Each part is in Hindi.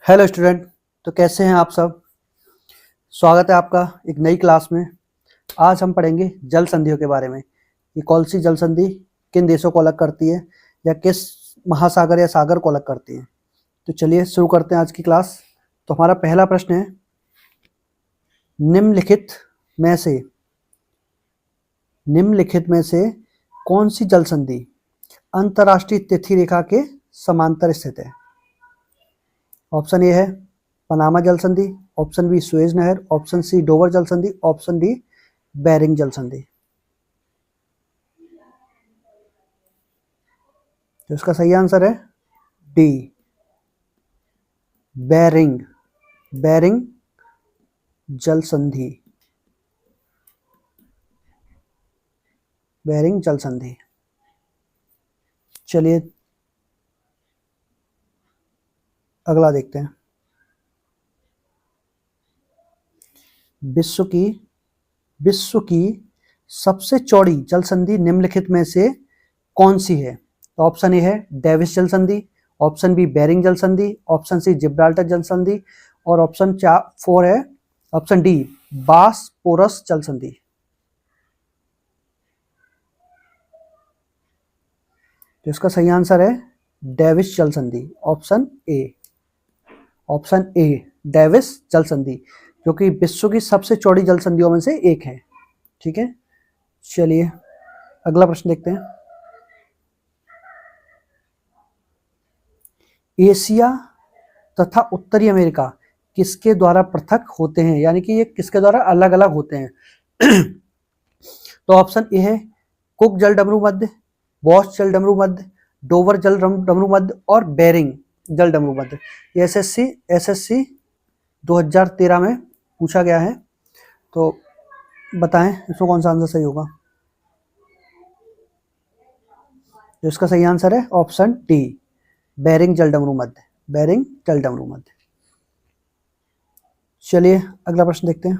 Hello student. तो कैसे हैं आप सब। स्वागत है आपका एक नई क्लास में। आज हम पढ़ेंगे जल संधियों के बारे में। ये कौन सी जल संधि किन देशों को अलग करती है या किस महासागर या सागर को अलग करती है। तो चलिए शुरू करते हैं आज की क्लास। तो हमारा पहला प्रश्न है, निम्नलिखित में से कौन सी जल संधि अंतर्राष्ट्रीय तिथि रेखा के समांतर स्थित है। ऑप्शन ए है पनामा जल संधि, ऑप्शन बी सुएज नहर, ऑप्शन सी डोवर जल संधि, ऑप्शन डी बेरिंग जल संधि। तो इसका सही आंसर है डी, बेरिंग जल संधि। बेरिंग जल संधि। चलिए अगला देखते हैं। विश्व की सबसे चौड़ी जल संधि निम्नलिखित में से कौन सी है। तो ऑप्शन ए है डेविस जल संधि, ऑप्शन बी बेरिंग जल संधि, ऑप्शन सी जिब्राल्टर जल संधि और ऑप्शन 4 है ऑप्शन डी बासपोरस जल संधि। तो इसका सही आंसर है डेविस जल संधि, ऑप्शन ए डेविस जल संधि, जो कि विश्व की सबसे चौड़ी जल संधियों में से एक है। ठीक है, चलिए अगला प्रश्न देखते हैं। एशिया तथा उत्तरी अमेरिका किसके द्वारा पृथक होते हैं, यानी कि ये किसके द्वारा अलग अलग होते हैं। तो ऑप्शन ए है कुक जल डमरू मध्य, बॉस जल डमरू मध्य, डोवर जल डमरू मध्य और बेरिंग जल डमरू मध्य। ये एसएससी 2013 में पूछा गया है। तो बताएं इसमें कौन सा आंसर सही होगा। तो इसका सही आंसर है ऑप्शन डी बेरिंग जल डमरू मध्य। चलिए अगला प्रश्न देखते हैं।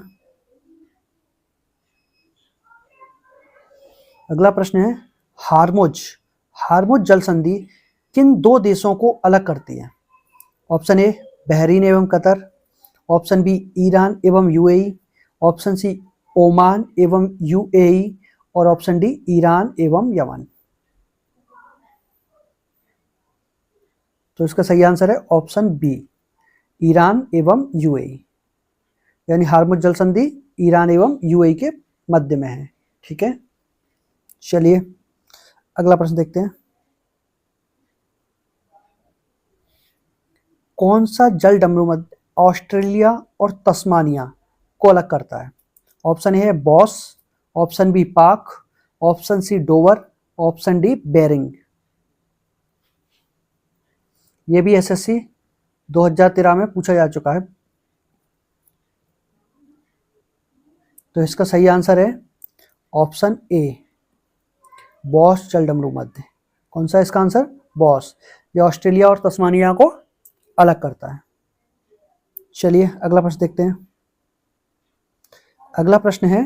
अगला प्रश्न है हार्मुज जल संधि किन दो देशों को अलग करती है। ऑप्शन ए बहरीन एवं कतर, ऑप्शन बी ईरान एवं यूएई, ऑप्शन सी ओमान एवं यूएई और ऑप्शन डी ईरान एवं यमन। तो इसका सही आंसर है ऑप्शन बी ईरान एवं यूएई, यानी हार्मुज जल संधि ईरान एवं यूएई के मध्य में है। ठीक है, चलिए अगला प्रश्न देखते हैं। कौन सा जल डमरू मध्य ऑस्ट्रेलिया और तस्मानिया को अलग करता है। ऑप्शन ए है Bass, option B Palk, option C Dover, option D Bering. ये भी एसएससी 2013 में पूछा जा चुका है। तो इसका सही आंसर है ऑप्शन ए बॉस जल डमरू मध्य। कौन सा इसका आंसर, बॉस। ये ऑस्ट्रेलिया और तस्मानिया को अलग करता है। चलिए अगला प्रश्न देखते हैं। अगला प्रश्न है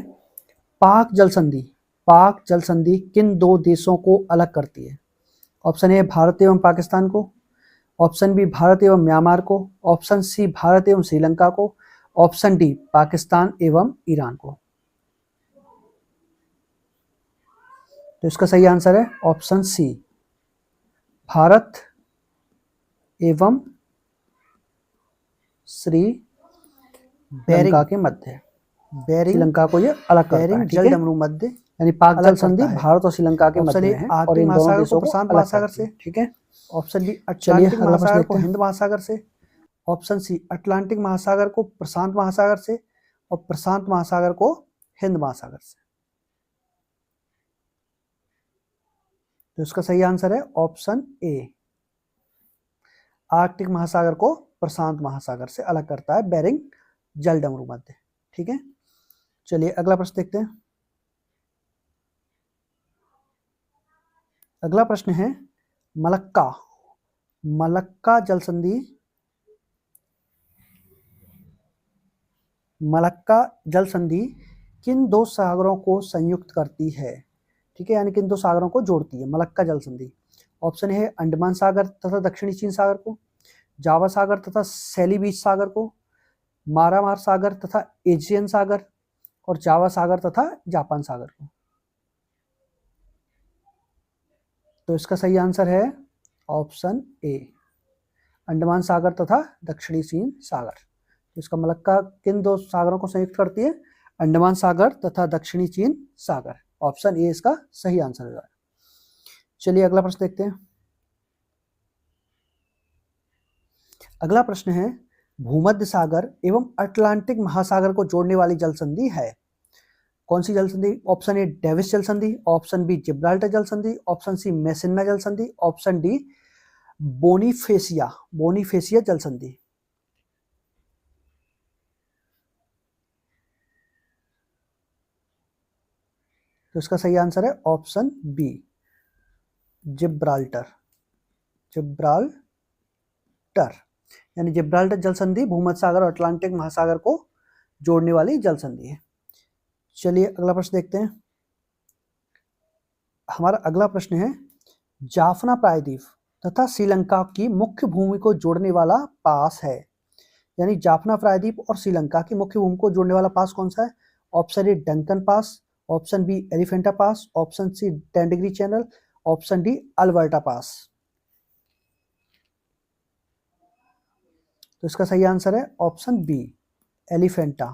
पाक जल संधि किन दो देशों को अलग करती है। ऑप्शन ए भारत एवं पाकिस्तान को, ऑप्शन बी भारत एवं म्यांमार को, ऑप्शन सी भारत एवं श्रीलंका को, ऑप्शन डी पाकिस्तान एवं ईरान को। तो इसका सही आंसर है ऑप्शन सी भारत एवं श्रीलंका के मध्य। श्रीलंका को ये अलग करता है। जल डमरू मध्य यानी पाक जल संधि भारत और श्रीलंका के मध्य है और इन दोनों देशों को प्रशांत महासागर से। ठीक है, ऑप्शन डी अटलांटिक महासागर को हिंद महासागर से, ऑप्शन सी अटलांटिक महासागर को प्रशांत महासागर से और प्रशांत महासागर को हिंद महासागर से। तो इसका सही आंसर है ऑप्शन ए आर्कटिक महासागर को प्रशांत महासागर से अलग करता है बेरिंग जल डमरू मध्य। ठीक है, चलिए अगला प्रश्न देखते हैं। अगला प्रश्न है मलक्का जल संधि किन दो सागरों को संयुक्त करती है। ठीक है, यानी किन दो सागरों को जोड़ती है मलक्का जल संधि। ऑप्शन है अंडमान सागर तथा दक्षिणी चीन सागर को, जावा सागर तथा सेलिबीच सागर को, मारामार सागर तथा एजियन सागर, और जावा सागर तथा जापान सागर को। तो इसका सही आंसर है ऑप्शन ए, अंडमान सागर तथा दक्षिणी चीन सागर। तो इसका मलक्का किन दो सागरों को संयुक्त करती है? अंडमान सागर तथा दक्षिणी चीन सागर। ऑप्शन ए इसका सही आंसर है। चलिए अगला प्रश्न देखते हैं। अगला प्रश्न है, भूमध्य सागर एवं अटलांटिक महासागर को जोड़ने वाली जल संधि है। कौन सी जल संधि? ऑप्शन ए डेविस जल संधि, ऑप्शन बी जिब्राल्टर जल संधि, ऑप्शन सी मेसिन्ना जल संधि, ऑप्शन डी बोनीफेसिया जल संधि। तो इसका सही आंसर है ऑप्शन बी, जिब्राल्टर। यानी जिब्राल्टर जल संधि भूमध्य सागर और अटलांटिक महासागर को जोड़ने वाली जल संधि है। चलिए अगला प्रश्न देखते हैं। हमारा अगला प्रश्न है, जाफना प्रायद्वीप तथा श्रीलंका की मुख्य भूमि को जोड़ने वाला पास है। यानी जाफना प्रायद्वीप और श्रीलंका की मुख्य भूमि को जोड़ने वाला पास कौन सा है? Option A Duncan pass, option B Elephanta pass, option C ten degree channel, option D Alberta pass. तो इसका सही आंसर है ऑप्शन बी, एलिफेंटा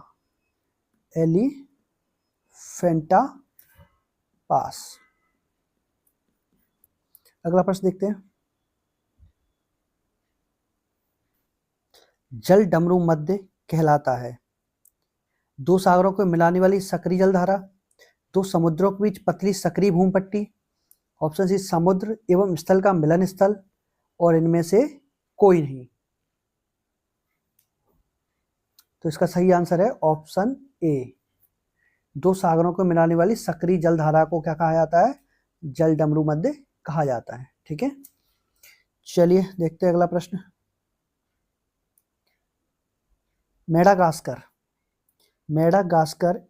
पास। अगला प्रश्न देखते हैं। जल डमरू मध्य कहलाता है। दो सागरों को मिलाने वाली सक्रिय जलधारा, दो समुद्रों के बीच पतली सक्रिय भूमपट्टी, ऑप्शन सी समुद्र एवं स्थल का मिलन स्थल, और इनमें से कोई नहीं। तो इसका सही आंसर है ऑप्शन ए, दो सागरों को मिलाने वाली सक्रिय जलधारा को क्या कहा जाता है? जल डमरू मध्य कहा जाता है। ठीक है, चलिए देखते हैं अगला प्रश्न। मेडागास्कर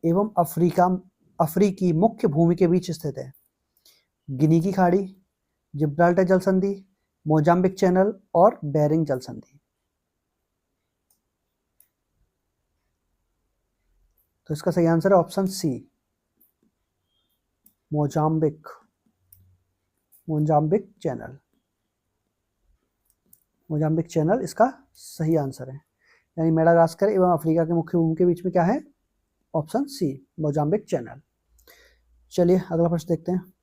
एवं अफ्रीकी मुख्य भूमि के बीच स्थित है। गिनी की खाड़ी, जिब्राल्टर जल संधि, मोजाम्बिक चैनल और बेरिंग जल संधि। तो इसका सही आंसर है option C, Mozambique channel. Mozambique channel इसका सही आंसर है। यानी मेडागास्कर एवं अफ्रीका के मुख्य भूमि के बीच में क्या है? Option C, Mozambique channel. चलिए अगला प्रश्न देखते हैं।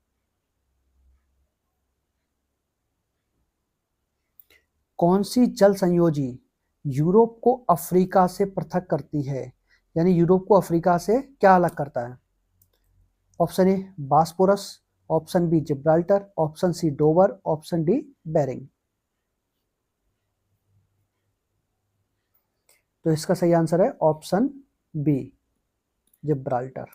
कौन सी जल संयोजी यूरोप को अफ्रीका से पृथक करती है? यानी यूरोप को अफ्रीका से क्या अलग करता है? Option A Bosporus, option B Gibraltar, option C Dover, option D Bering. तो इसका सही आंसर है ऑप्शन बी, जिब्राल्टर।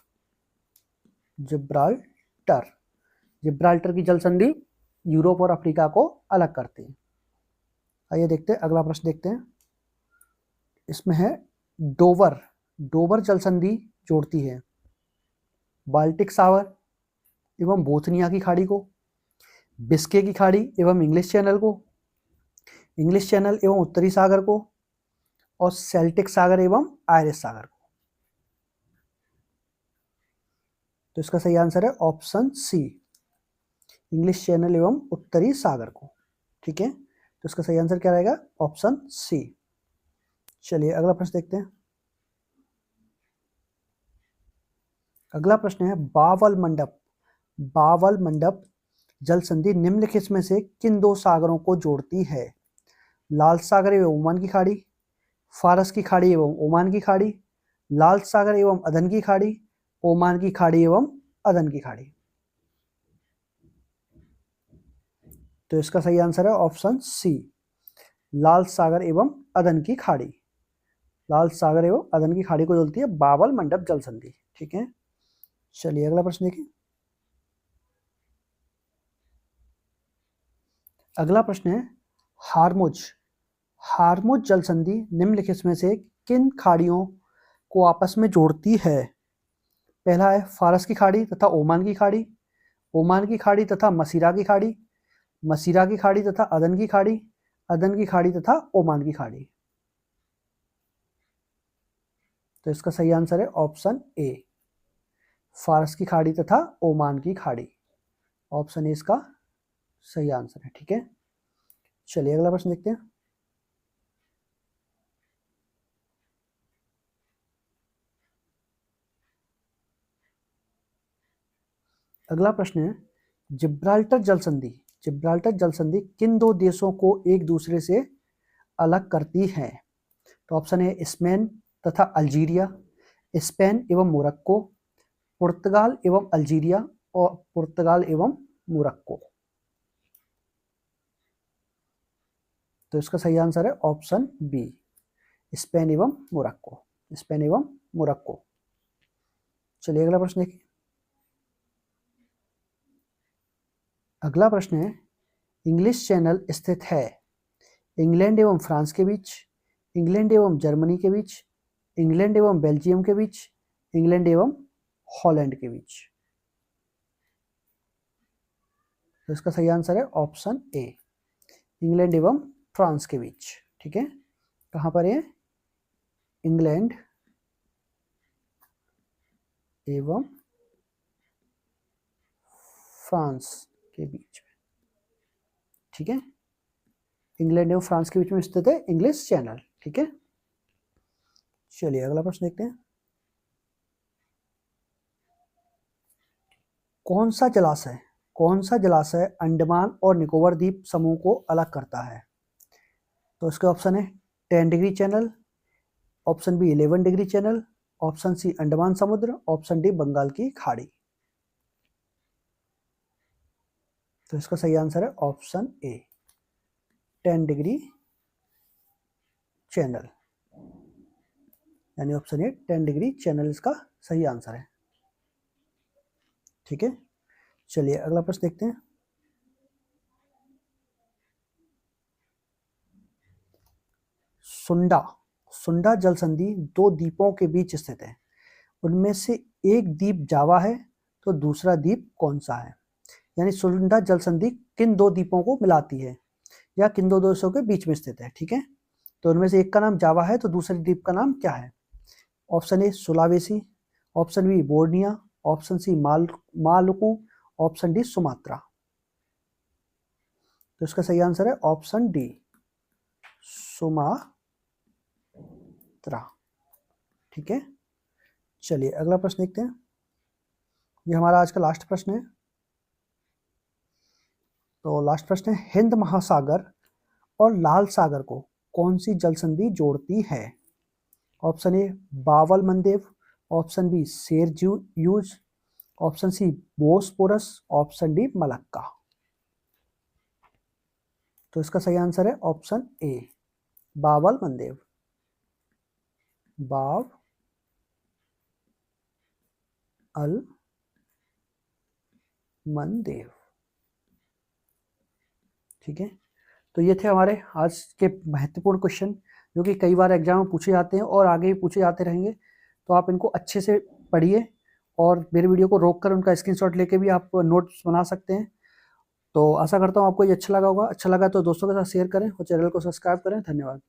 जिब्राल्टर की जल संधि यूरोप और अफ्रीका को अलग करती है। आइए देखते हैं अगला प्रश्न देखते हैं। इसमें है डोवर जल संधि जोड़ती है बाल्टिक सागर एवं बोथनिया की खाड़ी को, बिस्के की खाड़ी एवं इंग्लिश चैनल एवं उत्तरी सागर को, और सेल्टिक सागर एवं आयरिश सागर को। तो इसका सही आंसर है ऑप्शन सी, इंग्लिश चैनल एवं उत्तरी सागर को। ठीक है, तो इसका सही आंसर क्या रहेगा? Option C. चलिए अगला प्रश्न देखते हैं। अगला प्रश्न है, बावल मंडप जल संधि निम्नलिखित में से किन दो सागरों को जोड़ती है? लाल सागर एवं ओमान की खाड़ी, फारस की खाड़ी एवं ओमान की खाड़ी, लाल सागर एवं अदन की खाड़ी, ओमान की खाड़ी एवं अदन की खाड़ी। तो इसका सही आंसर है ऑप्शन सी, लाल सागर एवं अदन की खाड़ी। लाल सागर एवं अदन की खाड़ी को जोड़ती है बावल मंडप जल संधि। ठीक है, चलिए अगला प्रश्न देखिए। अगला प्रश्न है, हार्मुज जल संधि निम्नलिखित में से किन खाड़ियों को आपस में जोड़ती है? पहला है फारस की खाड़ी तथा ओमान की खाड़ी, ओमान की खाड़ी तथा मसीरा की खाड़ी, मसीरा की खाड़ी तथा अदन की खाड़ी, अदन की खाड़ी तथा ओमान की खाड़ी। तो इसका सही आंसर है ऑप्शन ए, फारस की खाड़ी तथा ओमान की खाड़ी। ऑप्शन ए इसका सही आंसर है। ठीक है, चलिए अगला प्रश्न देखते हैं। अगला प्रश्न है, जिब्राल्टर जल संधि, जिब्राल्टर जल संधि किन दो देशों को एक दूसरे से अलग करती है? तो ऑप्शन है स्पेन तथा अल्जीरिया, स्पेन एवं मोरक्को, पुर्तगाल एवं अल्जीरिया और पुर्तगाल एवं मोरक्को। तो इसका सही आंसर है ऑप्शन बी, स्पेन एवं मोरक्को, स्पेन एवं मोरक्को। चलिए अगला प्रश्न देखिए। अगला प्रश्न है, इंग्लिश चैनल स्थित है इंग्लैंड एवं फ्रांस के बीच, इंग्लैंड एवं जर्मनी के बीच, इंग्लैंड एवं बेल्जियम के बीच, इंग्लैंड एवं हॉलैंड के बीच। तो इसका सही आंसर है ऑप्शन ए, इंग्लैंड एवं फ्रांस के बीच। ठीक है, कहां पर है? इंग्लैंड एवं फ्रांस के बीच में। ठीक है, इंग्लैंड एवं फ्रांस के बीच में स्थित है इंग्लिश चैनल। ठीक है, चलिए अगला प्रश्न देखते हैं। कौन सा जलाशय, कौन सा जलाशय अंडमान और निकोबार द्वीप समूह को अलग करता है? तो इसके ऑप्शन है 10 degree channel, option B 11 degree channel, option C Andaman समुद्र, ऑप्शन डी बंगाल की खाड़ी। तो इसका सही आंसर है ऑप्शन ए, 10 डिग्री चैनल, यानी ऑप्शन ए 10 डिग्री चैनल इसका सही आंसर है। ठीक है, चलिए अगला प्रश्न देखते हैं। सुंडा, सुंडा जल संधि दो द्वीपों के बीच स्थित है, उनमें से एक द्वीप जावा है तो दूसरा द्वीप कौन सा है? यानी सुंडा जल संधि किन दो द्वीपों को मिलाती है या किन दो देशों के बीच में स्थित है? ठीक है, तो उनमें से एक का नाम जावा है तो दूसरे द्वीप का नाम क्या है? Option A Sulawesi, option B Borneo, option C Maluku, option D Sumatra. तो इसका सही आंसर है ऑप्शन डी, सुमात्रा। ठीक है, चलिए अगला प्रश्न देखते हैं। ये हमारा आज का लास्ट प्रश्न है। तो लास्ट प्रश्न है, हिंद महासागर और लाल सागर को कौन सी जल संधि जोड़ती है? Option A Bab el Mandeb, option B सेरयूज, option C Bosporus, option D Malacca. तो इसका सही आंसर है ऑप्शन ए, बावल मंदेव, बाव अल मंदेव। ठीक है, तो ये थे हमारे आज के महत्वपूर्ण क्वेश्चन जो कि कई बार एग्जाम में पूछे जाते हैं और आगे भी पूछे जाते रहेंगे। तो आप इनको अच्छे से पढ़िए और मेरे वीडियो को रोक कर उनका स्क्रीनशॉट लेके भी आप नोट्स बना सकते हैं। तो आशा करता हूँ आपको ये अच्छा लगा होगा। अच्छा लगा तो दोस्तों के साथ शेयर करें और चैनल को सब्सक्राइब करें। धन्यवाद।